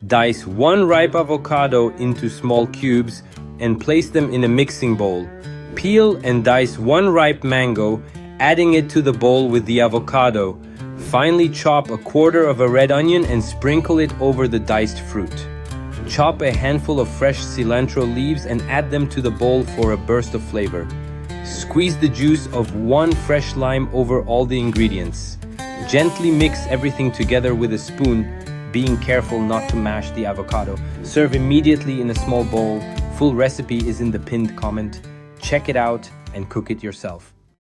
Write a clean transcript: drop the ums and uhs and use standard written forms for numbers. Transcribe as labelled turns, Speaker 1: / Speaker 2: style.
Speaker 1: Dice one ripe avocado into small cubes and place them in a mixing bowl. Peel and dice one ripe mango, adding it to the bowl with the avocado. Finally, chop a quarter of a red onion and sprinkle it over the diced fruit. Chop a handful of fresh cilantro leaves and add them to the bowl for a burst of flavor. Squeeze the juice of one fresh lime over all the ingredients. Gently mix everything together with a spoon, being careful not to mash the avocado. Serve immediately in a small bowl. Full recipe is in the pinned comment. Check it out and cook it yourself.